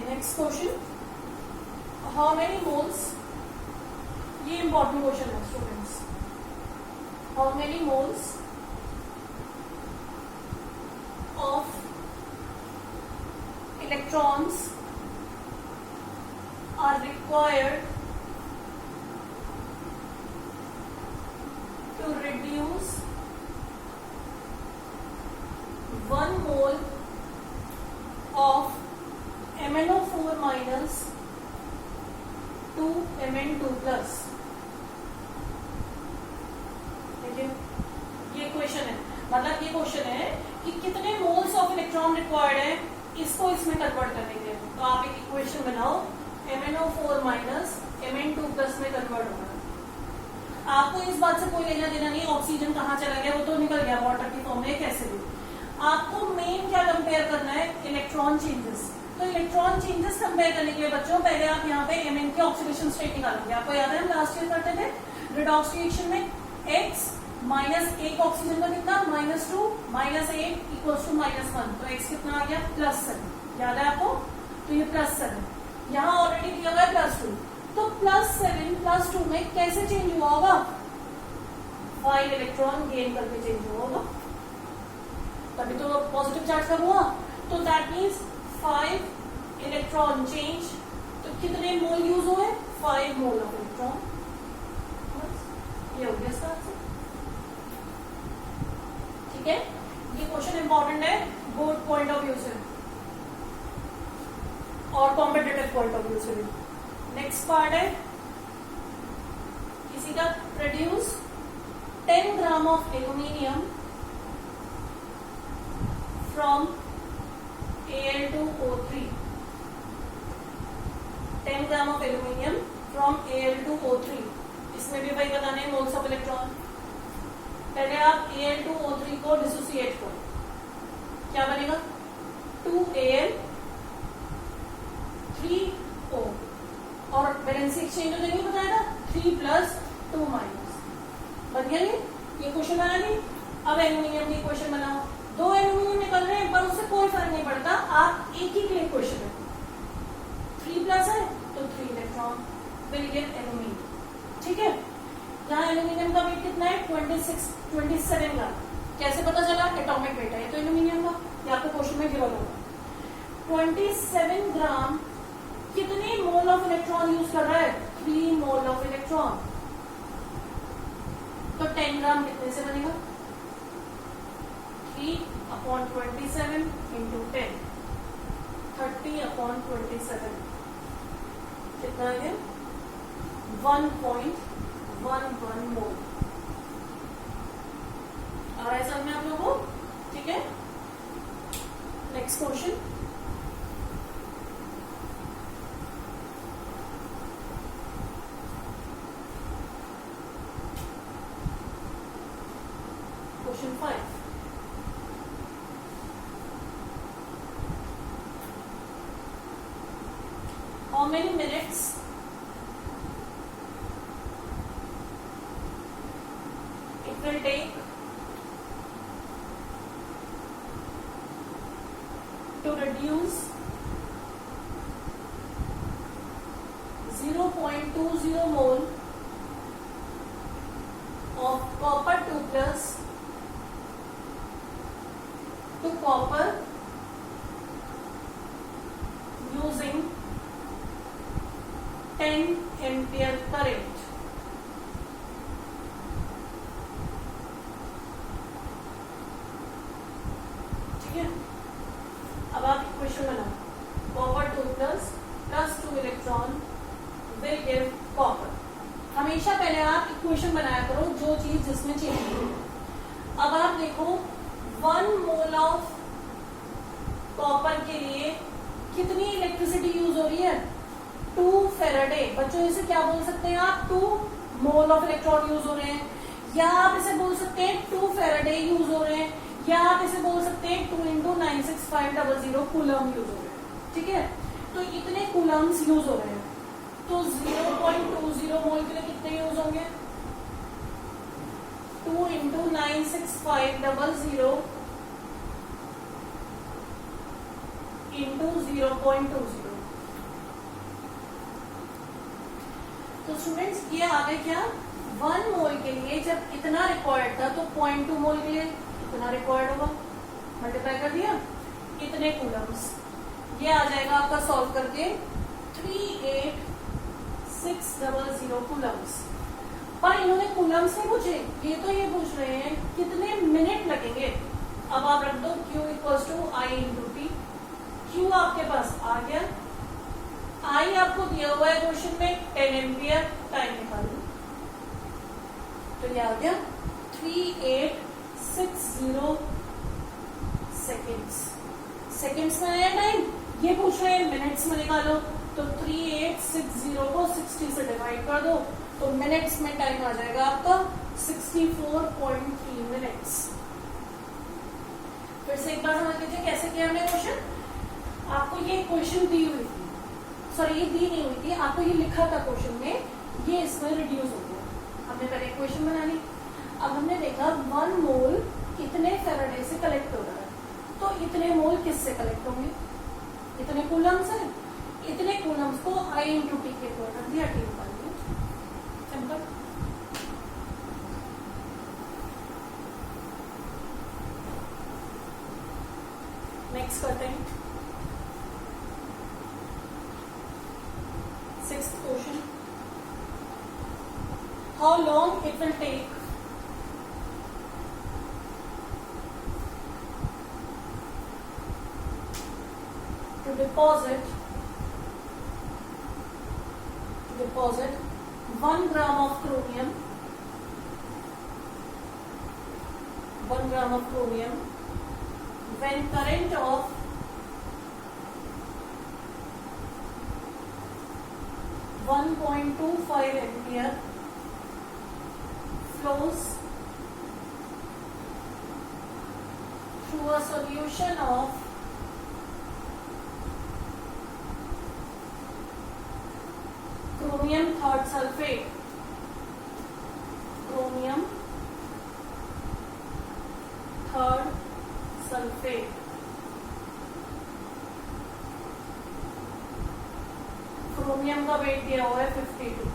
Next question, how many moles, ये important question है students, how many moles of electrons are required to reduce 1 mole of MnO4 minus to Mn2 plus. देखिए ये question है, मतलब ये question है कि कितने मोल्स ऑफ इलेक्ट्रॉन रिक्वायर्ड है इसको इसमें कन्वर्ट करने के लिए। तो आप एक इक्वेशन बनाओ, MnO4 माइनस Mn2 प्लस में कन्वर्ट होगा। आपको इस बात से कोई लेना देना नहीं ऑक्सीजन कहाँ चला गया, वो तो निकल गया वाटर की फॉर्म में कैसे भी। आपको मेन क्या कंपेयर करना है, इलेक्ट्रॉन चेंजेस। तो इलेक्ट्रॉन चेंजेस कंपेयर करने के लिए बच्चों पहले आप यहाँ पे Mn की ऑक्सीडेशन स्टेट निकालेंगे। आपको याद है हम लास्ट ईयर करते थे रिडॉक्स रिएक्शन में x माइनस एक ऑक्सीजन का कितना -2 -8 इक्वल्स टू -1, तो x कितना आ गया +7, याद है आपको। तो ये +7 यहाँ ऑलरेडी दिया हुआ है +2, तो +7 +2 में कैसे चेंज हुआ होगा, 5 इलेक्ट्रॉन गेन करके चेंज हुआ होगा, तभी तो पॉजिटिव चार्ज का हुआ। तो दैट मीन्स 5 इलेक्ट्रॉन चेंज, तो कितने मोल यूज हुए, 5 मोल ऑफ इलेक्ट्रॉन। ये हो गया इसका आंसर, ठीक है। ये क्वेश्चन इंपॉर्टेंट है बोर्ड पॉइंट ऑफ व्यू से और कॉम्पिटिटिव पॉइंट ऑफ व्यू से भी। नेक्स्ट पार्ट है किसी का, produce 10 gram of aluminium from Al2O3, 10 gram of aluminium from Al2O3। इसमें भी वही बताने हैं मोल्स ऑफ इलेक्ट्रॉन। पहले आप Al2O3 को डिसोसिएट करो, क्या बनेगा 2Al 3O, और वैलेंसी एक्सचेंज तो नहीं बताया था 3 + 2 माइनस, बन गया ये क्वेश्चन बना नहीं। अब एल्यूमिनियम की क्वेश्चन बनाओ, 2 एल्यूमिनियम निकल रहे हैं पर उससे कोई फर्क नहीं पड़ता, आप एक ही के लिए क्वेश्चन है, 3+ है तो 3 इलेक्ट्रॉन विल गिव एल्यूमिनियम, ठीक है। यहाँ एल्यूमिनियम का वेट कितना है 27 ग्राम, कैसे पता चला, एटॉमिक वेट है, ये तो एल्यूमिनियम का, ये आपको क्वेश्चन में गिवन होगा। 27 ग्राम कितने मोल ऑफ इलेक्ट्रॉन यूज कर रहा है, 3 मोल ऑफ इलेक्ट्रॉन, तो 10 ग्राम कितने से बनेगा, 3/27 into 10, 30/27, कितना है 1.11 मोल। आ रहा है समझ में आप लोगों को, ठीक है। Next question, question 5, how many minutes it will take to reduce 0.20 mole of copper 2+ to copper using 10 ampere current. ठीक है, अब आप इक्वेशन बनाओ, copper 2+ + 2 electron will give copper. हमेशा पहले आप इक्वेशन बनाया करो जो चीज जिसमें चेंज हो। अब आप देखो 1 मोल ऑफ कॉपर के लिए कितनी इलेक्ट्रिसिटी यूज हो रही है, 2 फेराडे। बच्चों इसे क्या बोल सकते हैं आप, 2 मोल ऑफ इलेक्ट्रॉन यूज हो रहे हैं, या आप इसे बोल सकते हैं 2 फेराडे यूज हो रहे हैं, या आप इसे बोल सकते हैं 2 × 96500 कूलम यूज हो रहे हैं। ठीक है, तो इतने कूलम्स यूज हो रहे हैं, तो 0.20 मोल के लिए कितने यूज होंगे, 2 × 96500 × 0.20, तो स्टूडेंट्स ये आ गए क्या, 1 मोल के लिए जब इतना रिक्वायर्ड था तो 0.2 मोल के लिए इतना रिक्वायर्ड होगा, मल्टीप्लाई कर दिया, इतने कूलम्स। ये आ जाएगा आपका सॉल्व करके 38600 कूलम्स। पर इन्होंने कूलम्स नहीं पूछे, ये तो ये पूछ रहे हैं कितने मिनट लगेंगे। अब आप रख दो Q equals to I into T. Q आपके पास आ गया, I आपको दिया हुआ है क्वेश्चन में 10 एम्पियर, टाइम निकालो तो ये आ गया 3860 सेकेंड्स। सेकेंड्स में आया टाइम, ये पूछ रहे हैं मिनट्स में निकालो, तो 3860 को 60 से डिवाइड कर दो तो मिनट्स में टाइम आ जाएगा आपका 64.3 मिनट्स। फिर से एक बार समझ लीजिए कैसे किया हमने क्वेश्चन। आपको ये क्वेश्चन दी हुई थी, सॉरी ये दी नहीं हुई थी, आपको ये लिखा था क्वेश्चन में, ये इसमें रिड्यूस हो गया। हमने पहले इक्वेशन बना ली, अब हमने देखा 1 मोल कितने फैराडे से कलेक्ट हो रहा है, तो इतने मोल किससे कलेक्ट होंगे, इतने कूलम्स है, इतने कूलम्स को I इंटू टी के ऊपर रख दिया, टी निकाल दिया, सिंपल। नेक्स्ट करते हैं 6th question. How long it will take to deposit 1 gram of chromium, 1 gram of chromium when current of 1.25 ampere flows through a solution of chromium third sulfate, chromium third sulfate, chromium का wait दिया हुआ है 52।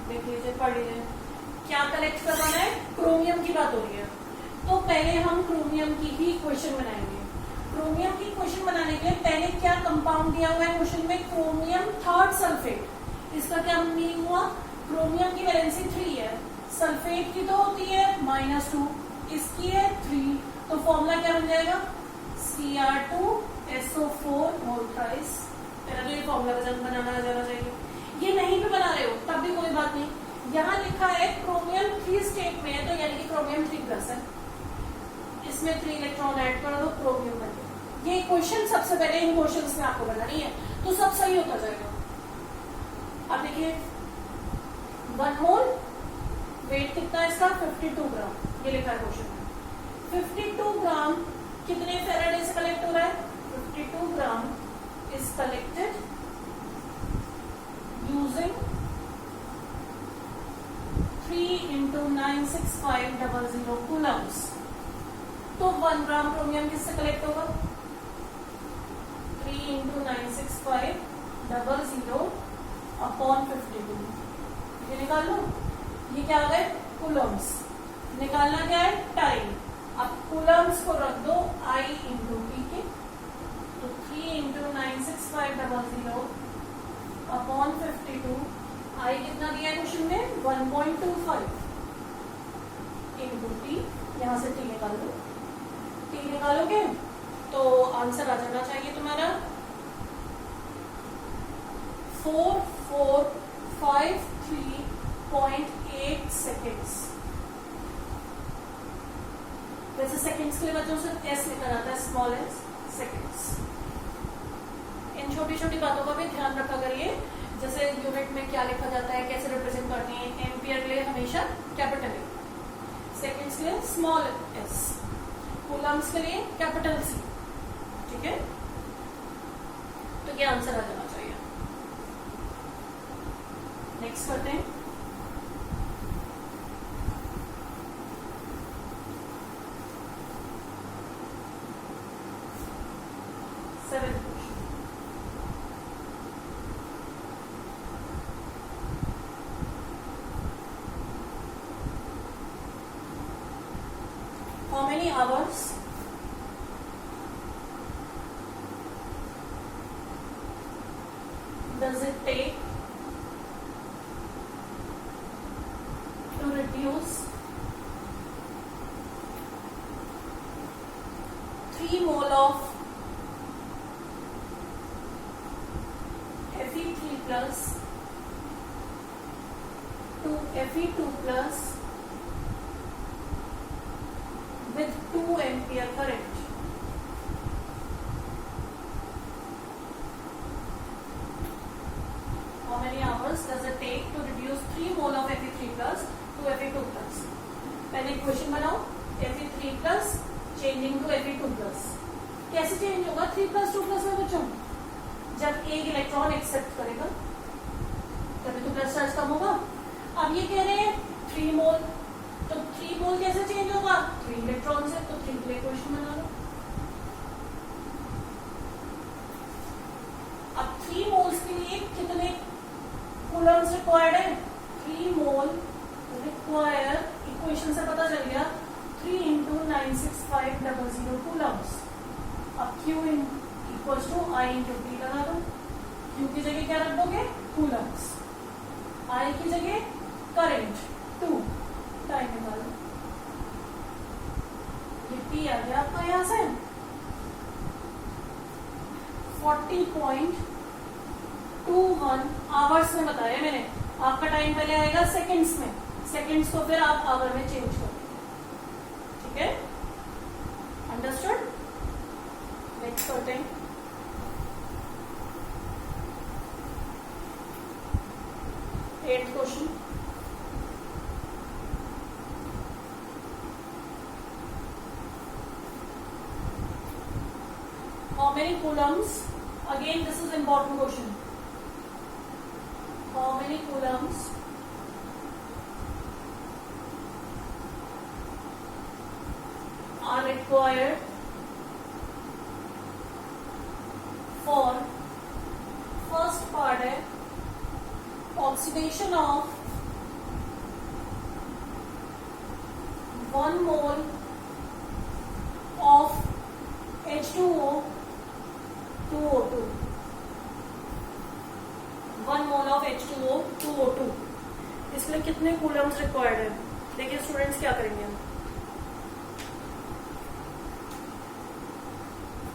देख लीजिए, पढ़ लीजिए क्या collect करवाना है, क्रोमियम की बात हो रही है, तो पहले हम क्रोमियम की ही इक्वेशन बनाएंगे। क्रोमियम की इक्वेशन बनाने के लिए पहले क्या कंपाउंड दिया हुआ है क्वेश्चन में, क्रोमियम थर्ड सल्फेट। इसका क्या मीनिंग हुआ, क्रोमियम की वैलेंसी 3 है, सल्फेट की तो होती है -2, इसकी है 3, तो फॉर्मूला क्या बन जाएगा Cr2SO4 मोल थ्राइस। पहले तो ये फॉर्मूला बनाना आ जाना चाहिए, ये नहीं भी बना रहे हो तब भी कोई बात नहीं, यहाँ लिखा है क्रोमियम 3 स्टेट में है, तो यानी कि क्रोमियम 3+ है, इसमें 3 इलेक्ट्रॉन ऐड कर दो, क्रोमियम बन गया। ये क्वेश्चन सबसे पहले इन क्वेश्चंस में आपको बनानी है, तो सब सही होता जाएगा। अब देखिए 1 मोल वेट कितना है इसका, 52 ग्राम, ये लिखा है क्वेश्चन में। 52 ग्राम कितने फैराडे से कलेक्ट हो रहा है, 52 gram is collected using 3 × 96500 Coulomb's. तो 1 ग्राम क्रोमियम किससे कलेक्ट होगा, 3 × 96500 अपॉन 52, ये निकाल लो। ये क्या आ गए, कूलम्स। निकालना क्या है, टाइम। अब कूलम्स को रख दो I इंटू टी के, तो 3 × 96500 अपॉन 52, I कितना दिया है क्वेश्चन में 1.25 इंटू टी, यहां से टी निकाल लो। टी निकालोगे तो आंसर आ जाना चाहिए तुम्हारा 4453.8 सेकेंड्स। वैसे सेकेंड्स के लिए बच्चों से एस लिखा जाता है, स्मॉल एस, सेकेंड्स। इन छोटी छोटी बातों का भी ध्यान रखा करिए, जैसे यूनिट में क्या लिखा जाता है, कैसे रिप्रेजेंट करनी है। एम्पियर के लिए हमेशा कैपिटल ए, सेकेंड्स के लिए स्मॉल एस, कूलम्स के लिए कैपिटल सी, ठीक है। तो क्या आंसर आ जाना चाहिए। नेक्स्ट करते हैं many hours does it take to reduce 3 mole of Fe3 plus to Fe2 plus with 2 ampere current? How many hours does it take to reduce 3 mole of Fe3 plus to Fe2 plus? पहले equation बनाओ, Fe3 plus changing to Fe2 plus. कैसे change होगा 3 plus 2 plus में बच्चों? जब एक electron accept करेगा तभी तो प्लस चार्ज कम होगा. अब ये कह रहे हैं 3 मोल, तो 3 मोल कैसे चेंज होगा? 3 इलेक्ट्रॉन से, तो 3 के लिए इक्वेशन बना लो. अब 3 मोल्स के लिए कितने कूलम्स रिक्वायर्ड है? 3 मोल रिक्वायर, इक्वेशन से पता चल गया 3 into 96500 कूलम्स. अब Q equals to I into T लगा दो. Q की जगह क्या रख दोगे? कूलम्स. I की जगह करंट 2, टाइम निकालो. ये T आ गया आपका यहां से 40.21 आवर्स में बताया मैंने. आपका टाइम पहले आएगा सेकंड्स में, सेकंड्स को फिर आप आवर में चेंज कर देंगे. ठीक है, अंडरस्टूड. नेक्स्ट करते हैं. Eighth question. How many coulombs? Again, this is important question. How many coulombs are required for first part है oxidation of 1 mole of H2O to O2. 1 mole of H2O to O2. इसमें कितने Coulomb's required है? देखिए students क्या करेंगे हम.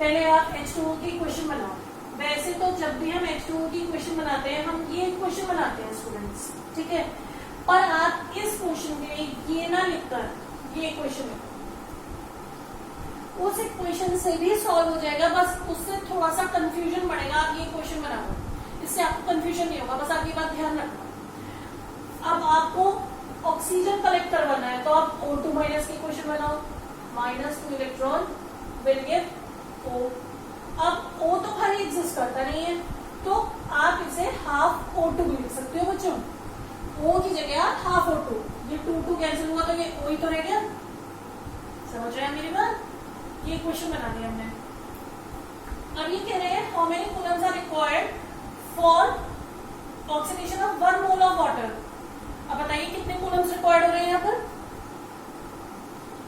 पहले आप H2O की इक्वेशन बनाओ. वैसे तो जब भी हम H2O की इक्वेशन बनाते हैं हम ये इक्वेशन बनाते हैं स्टूडेंट्स, ठीक है. पर आप इस क्वेश्चन के लिए ये ना लिखकर ये इक्वेशन है, उस इक्वेशन से भी सॉल्व हो जाएगा. बस उससे थोड़ा सा कंफ्यूजन बढ़ेगा. आप ये इक्वेशन बनाओ, इससे आपको कंफ्यूजन नहीं होगा. बस आप ये बात ध्यान रखना. अब आपको ऑक्सीजन कलेक्ट करवाना है तो आप O2 माइनस की इक्वेशन बनाओ. -2 इलेक्ट्रॉन विल गेट O. अब O तो खाली एग्जिस्ट करता नहीं है, तो आप इसे हाफ O2 भी लिख सकते हो बच्चों. O की जगह आप हाफ O2. ये 2 कैंसिल हुआ तो ये O ही तो रह गया. समझ रहे हैं मेरी बात? ये इक्वेशन बनानी है हमने. अब ये कह रहे हैं how many coulombs are required for oxidation of 1 mole of water. अब बताइए कितने कूलम्स रिक्वायर्ड हो रहे हैं यहाँ पर?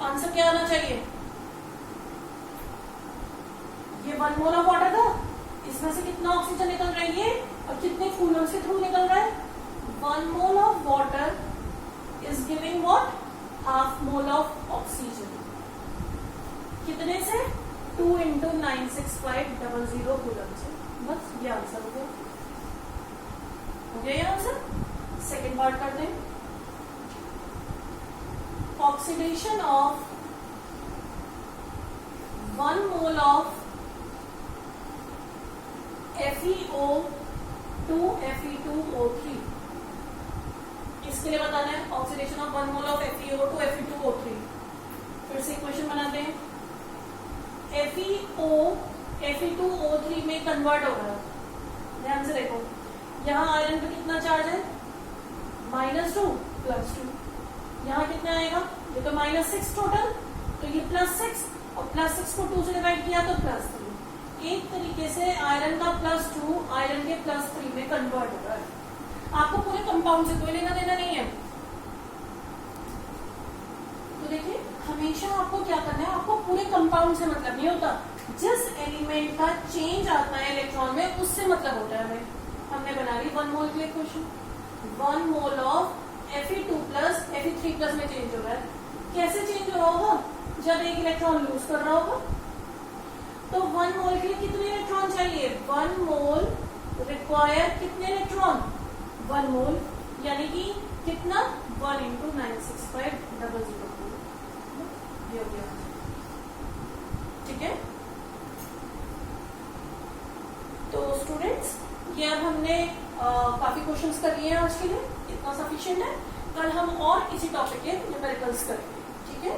आंसर क्या आना चाहिए? ये 1 मोल ऑफ वाटर था, इसमें से कितना ऑक्सीजन निकल रही है और कितने कूलम्स के थ्रू निकल रहा है? 1 mole of water is giving what? Half mole of oxygen. कितने से? 2 into 96500 कूलम से. बस ये आंसर हो गया. हो गया ये आंसर. सेकेंड पार्ट करते हैं. Oxidation of 1 mole of FeO to Fe2O3. इसके लिए बताना है oxidation of 1 mole of FeO to Fe2O3. फिर से इक्वेशन बनाते हैं. FeO Fe2O3 में कन्वर्ट हो रहा है. ध्यान से देखो, यहाँ आयरन पे कितना चार्ज है? -2 +2. यहाँ कितना आएगा? ये तो -6 टोटल, तो ये +6 और +6 को 2 से डिवाइड किया तो +3. एक तरीके से आयरन का +2 आयरन के +3 में कन्वर्ट हो रहा है. आपको पूरे कंपाउंड से कोई लेना देना नहीं है. तो देखिए हमेशा आपको क्या करना है, आपको पूरे कंपाउंड से मतलब नहीं होता, जिस एलिमेंट का चेंज आता है इलेक्ट्रॉन में उससे मतलब होता है हमें। हमने बना ली 1 मोल के लिए question, 1 mole of Fe2 plus Fe3 plus में चेंज हो रहा है। कैसे चेंज हो रहा होगा, जब एक इलेक्ट्रॉन लूज कर रहा होगा। तो 1 मोल के लिए कितने इलेक्ट्रॉन चाहिए, 1 मोल रिक्वायर कितने इलेक्ट्रॉन, 1 मोल, यानी कि कितना 1 × 96500 ये हो गया। ठीक है, तो स्टूडेंट्स ये अब हमने काफी क्वेश्चंस कर लिए हैं आज के लिए, इतना सफिशिएंट है। कल हम और किसी टॉपिक के न्यूमेरिकल्स करेंगे। ठीक है।